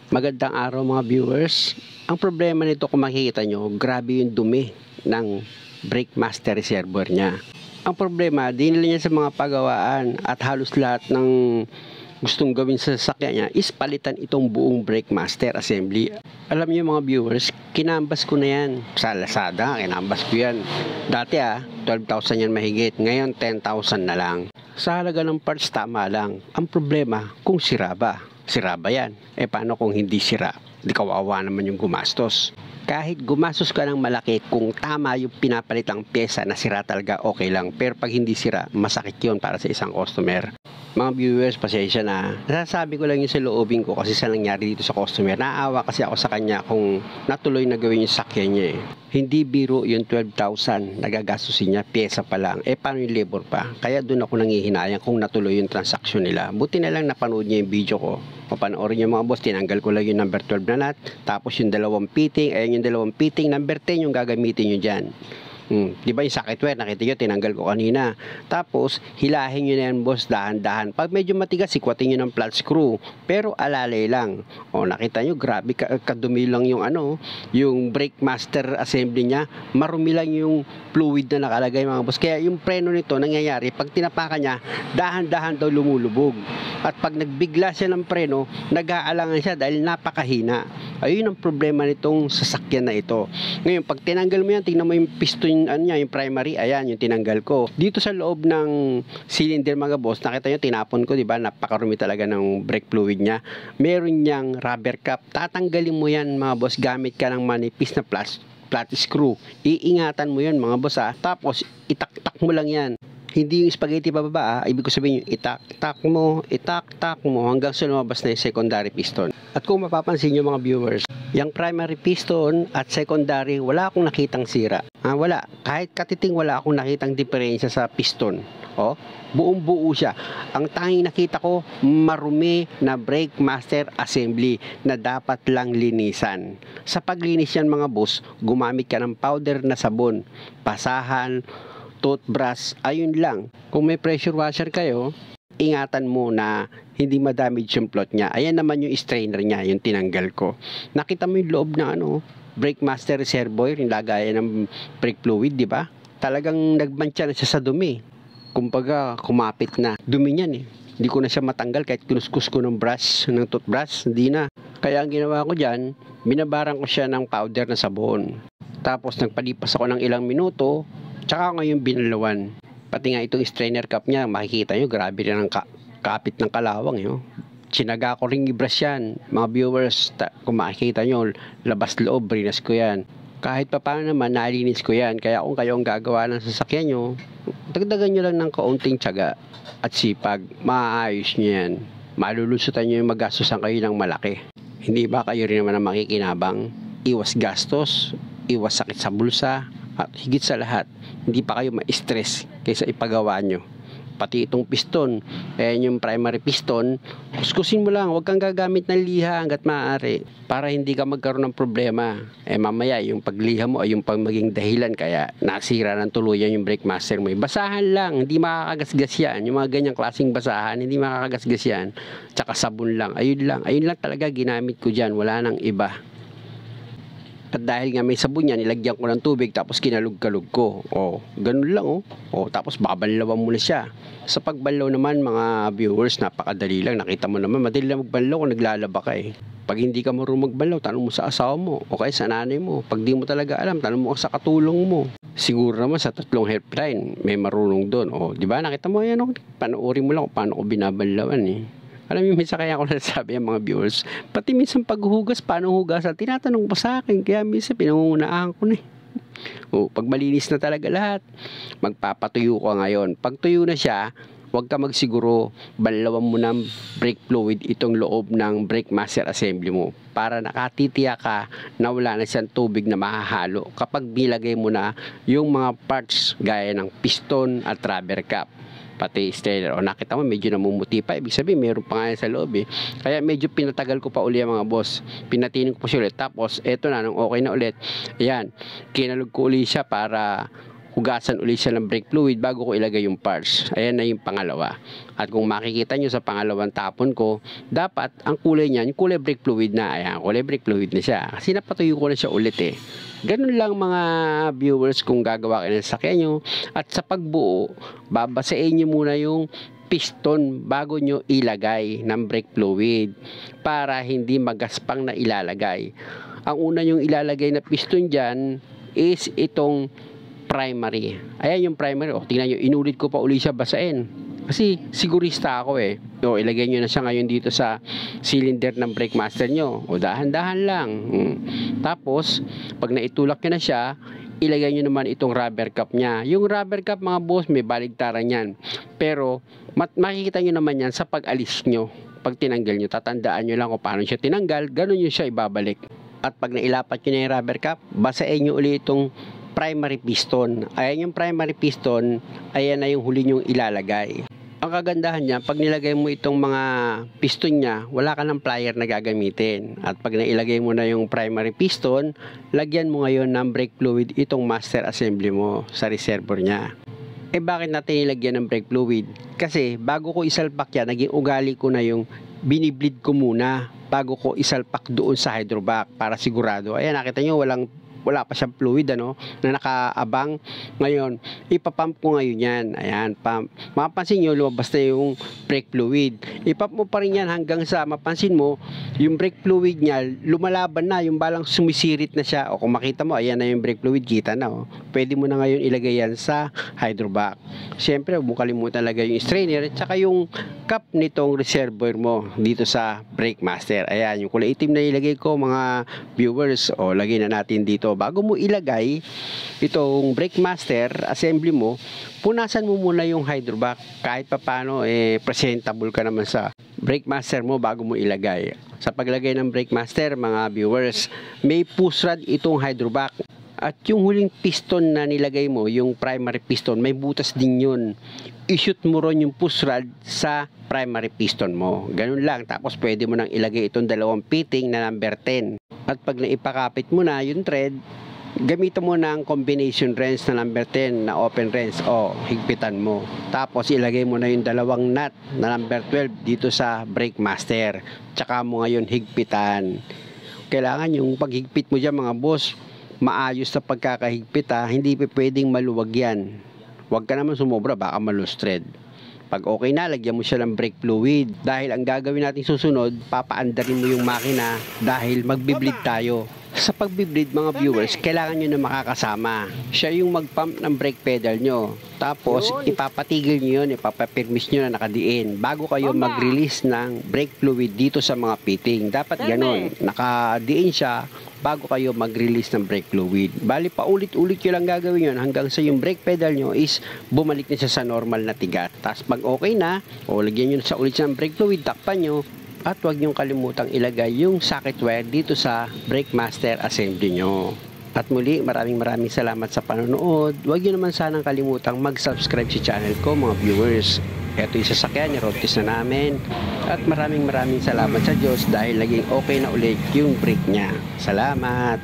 Magandang araw mga viewers. Ang problema nito kung makikita nyo, grabe yung dumi ng brake master reservoir niya. Ang problema, dinala niya sa mga pagawaan at halos lahat ng gustong gawin sa sasakyan niya is palitan itong buong brake master assembly. Alam niyo mga viewers, kinambas ko na yan sa Lazada, kinambas ko yan. Dati 12,000 yan mahigit, ngayon 10,000 na lang. Sa halaga ng parts tama lang. Ang problema, kung sira ba? Sira ba yan? Paano kung hindi sira? Di kawawa naman yung gumastos. Kahit gumastos ka ng malaki, kung tama yung pinapalitang pyesa na sira talaga, okay lang. Pero pag hindi sira, masakit yun para sa isang customer. Mga viewers, pasensya na. Nasasabi ko lang yung sa loobin ko kasi sa nangyari dito sa customer. Naawa kasi ako sa kanya kung natuloy na gawin yung sakyan niya Hindi biro yung 12,000 nagagastusin niya, pyesa pa lang. Paano yung labor pa? Kaya doon ako nangihinayang kung natuloy yung transaction nila. Buti na lang napanood niya yung video ko. Papanoorin niyo mga boss, tinanggal ko lang yung number 12 na nut. Tapos yung dalawang fitting, yung dalawang fitting, number 10 yung gagamitin nyo dyan. Di ba yung socket wire, nakita nyo, tinanggal ko kanina. Tapos, hilahin nyo na yan boss, dahan-dahan. Pag medyo matigas, sikwatin nyo ng flat screw. Pero alalay lang. Nakita nyo, grabe, kadumi lang yung yung brake master assembly niya. Marumi lang yung fluid na nakalagay mga boss. Kaya yung preno nito, nangyayari, pag tinapakan niya, dahan-dahan daw lumulubog. At pag nagbigla siya ng preno, nag-aalangan siya dahil napakahina. Ayun ang problema nitong sasakyan na ito. Ngayon, pag tinanggal mo yan, tingnan mo yung piston yung primary, ayan, yung tinanggal ko. Dito sa loob ng cylinder mga boss, nakita nyo, tinapon ko, di ba? Napakarumi talaga ng brake fluid niya. Meron niyang rubber cap. Tatanggalin mo yan mga boss, gamit ka ng manipis na flat screw. Iingatan mo yan mga boss Tapos, itak-tak mo lang yan. Hindi yung spaghetti pababa ibig ko sabihin yung itak-tak mo hanggang sa lumabas na yung secondary piston. At kung mapapansin nyo mga viewers, yung primary piston at secondary, wala akong nakitang sira. Wala. Kahit katiting wala akong nakitang diferensya sa piston. Buong buo siya. Ang tanging nakita ko, marumi na brake master assembly na dapat lang linisan. Sa paglinis yan mga boss, gumamit ka ng powder na sabon, basahan, toothbrush, ayun lang. Kung may pressure washer kayo, ingatan mo na hindi ma-damage yung plot niya. Ayan naman yung strainer niya, yung tinanggal ko. Nakita mo yung loob na brake master reservoir, yung lagayan ng brake fluid, di ba? Talagang nagmantsa na siya sa dumi. Kumbaga, kumapit na. Dumi niyan Hindi ko na siya matanggal kahit kinuskus ko ng toothbrush, hindi na. Kaya ang ginawa ko dyan, binabarang ko siya ng powder na sabon. Tapos nagpalipas ako ng ilang minuto, tsaka ngayon binalawan. Pati nga itong strainer cap niya, makikita nyo, grabe rin ang kapit ng kalawang. Sinaga ko rin i-brush yan. Mga viewers, kung makikita nyo, labas loob, brinas ko yan. Kahit pa paano naman, nalinis ko yan. Kaya kung kayo ang gagawa ng sasakyan nyo, dagdagan nyo lang ng kaunting tiyaga at sipag, maayos nyo yan. Malulusutan nyo yung magastusan kayo ng malaki. Hindi ba kayo rin naman ang makikinabang? Iwas gastos, iwas sakit sa bulsa, at higit sa lahat, hindi pa kayo ma-stress kaysa ipagawa nyo. Pati itong piston, yung primary piston, kuskusin mo lang, huwag kang gagamit ng liha hanggat maaari para hindi ka magkaroon ng problema. Mamaya, yung pagliha mo ay yung maging dahilan kaya nasira ng tuluyan yung brake master mo. Basahan lang, hindi makakagasgas yan. Yung mga ganyang klaseng basahan, hindi makakagasgas yan. Tsaka sabon lang, ayun lang talaga ginamit ko dyan, wala nang iba. At dahil nga may sabon yan, nilagyan ko ng tubig tapos kinalug-kalug ko. Ganun lang tapos babanlawan mo na siya. Sa pagbanlaw naman mga viewers, napakadali lang. Nakita mo naman, madali lang magbanlaw kung naglalaba ka Pag hindi ka marunong magbanlaw, tanong mo sa asawa mo o kaya sa nanay mo. Pag di mo talaga alam, tanong mo sa katulong mo. Siguro naman sa 3 helpline, may marunong doon. Di ba? Nakita mo yan, panoorin mo lang kung paano ko binabanlawan Alam niyo, minsan kaya ako nasasabi ang mga viewers, pati minsan paghuhugas, paano hugasan, tinatanong pa sa akin, kaya minsan pinangungunahan ko na pag malinis na talaga lahat, magpapatuyo ko ngayon. Pag tuyo na siya, huwag ka magsiguro, banlawan mo ng brake fluid itong loob ng brake master assembly mo para nakatitiya ka na wala na siyang tubig na mahahalo kapag bilagay mo na yung mga parts gaya ng piston at rubber cap. Pati strainer. Nakita mo medyo namumuti pa, ibig sabihin meron pa nga sa loob kaya medyo pinatagal ko pa uli mga boss, pinatinin ko po siya ulit, tapos eto na, nung okay na ulit, ayan, kinalog ko uli siya para hugasan ulit siya ng brake fluid bago ko ilagay yung parts. Ayan na yung pangalawa. At kung makikita nyo sa pangalawang tapon ko, dapat ang kulay niyan, yung kulay brake fluid na. Ayan, kulay brake fluid na siya. Kasi napatuyo ko na siya ulit eh. Ganun lang mga viewers kung gagawa kayo ng sasakyan nyo. At sa pagbuo, babasain nyo muna yung piston bago nyo ilagay ng brake fluid para hindi magaspang na ilalagay. Ang una yung ilalagay na piston dyan is itong primary. Ayan yung primary. O, tingnan nyo, inulit ko pa uli siya basain. Kasi sigurista ako eh. O, ilagay nyo na siya ngayon dito sa cylinder ng brake master nyo. O, dahan-dahan lang. Tapos, pag naitulak nyo na siya, ilagay nyo naman itong rubber cap niya. Yung rubber cap mga boss, may baligtaran yan. Pero, makikita nyo naman yan sa pag-alis nyo. Pag tinanggal nyo, tatandaan nyo lang kung paano siya tinanggal, ganun nyo siya ibabalik. At pag nailapat nyo na yung rubber cap, basain nyo ulit itong primary piston. Ayan yung primary piston, ayan na yung huli nyong ilalagay. Ang kagandahan niya, pag nilagay mo itong mga piston niya, wala ka ng plier na gagamitin. At pag nailagay mo na yung primary piston, lagyan mo ngayon ng brake fluid itong master assembly mo sa reservoir niya. Eh bakit natin nilagyan ng brake fluid? Kasi bago ko isalpak yan, naging ugali ko na yung binibleed ko muna bago ko isalpak doon sa hydrovac para sigurado. Ayan, nakita nyo, wala pa siyang fluid na nakaabang. Ngayon, ipapump ko ngayon yan. Ayan, pump. Mapapansin nyo, lumabas na yung brake fluid. Ipump mo pa rin yan hanggang sa mapansin mo, yung brake fluid niya, lumalaban na, yung balang sumisirit na siya. O kung makita mo, ayan na yung brake fluid, kita na. Pwede mo na ngayon ilagay yan sa hydrovac. Siyempre, huwag mo kalimutan lagay yung strainer, at saka yung cap nitong reservoir mo dito sa brake master. Ayan, yung kulay itim na ilagay ko mga viewers. O, lagay na natin dito. Bago mo ilagay itong brake master assembly mo, punasan mo muna yung hydrovac. Kahit papano, presentable ka naman sa brake master mo bago mo ilagay. Sa paglagay ng brake master, mga viewers, may push rod itong hydrovac. At yung huling piston na nilagay mo, yung primary piston, may butas din yun. I-shoot mo ron yung push rod sa primary piston mo. Ganun lang. Tapos pwede mo nang ilagay itong dalawang fitting na number 10. At pag naipakapit mo na yung thread, gamitan mo ng combination wrench na number 10 na open wrench. O, higpitan mo. Tapos ilagay mo na yung dalawang nut na number 12 dito sa brake master. Tsaka mo ngayon higpitan. Kailangan yung paghigpit mo dyan mga boss, maayos na pagkakahigpit ha. Hindi pwedeng maluwag yan. Huwag ka naman sumobra, baka malustred. Pag okay na, lagyan mo siya ng brake fluid. Dahil ang gagawin natin susunod, papaandarin mo yung makina dahil magbibleed tayo. Sa pagbibleed mga viewers, kailangan nyo na makakasama. Siya yung mag-pump ng brake pedal nyo. Tapos, ipapatigil nyo yun, ipapapirmis nyo na nakadiin bago kayo mag-release ng brake fluid dito sa mga fitting. Dapat ganon, nakadiin siya bago kayo mag-release ng brake fluid. Bali, paulit-ulit nyo lang gagawin yun hanggang sa yung brake pedal nyo is bumalik na siya sa normal na tigat. Tapos pag okay na, o lagyan nyo sa ulit ng brake fluid, takpan nyo, at huwag nyong kalimutang ilagay yung socket wire dito sa brake master assembly nyo. At muli, maraming salamat sa panonood. Huwag nyo naman sanang kalimutang mag-subscribe sa channel ko mga viewers. Ito yung sasakyan, nirotis na namin. At maraming salamat sa Diyos dahil naging okay na ulit yung brake niya. Salamat!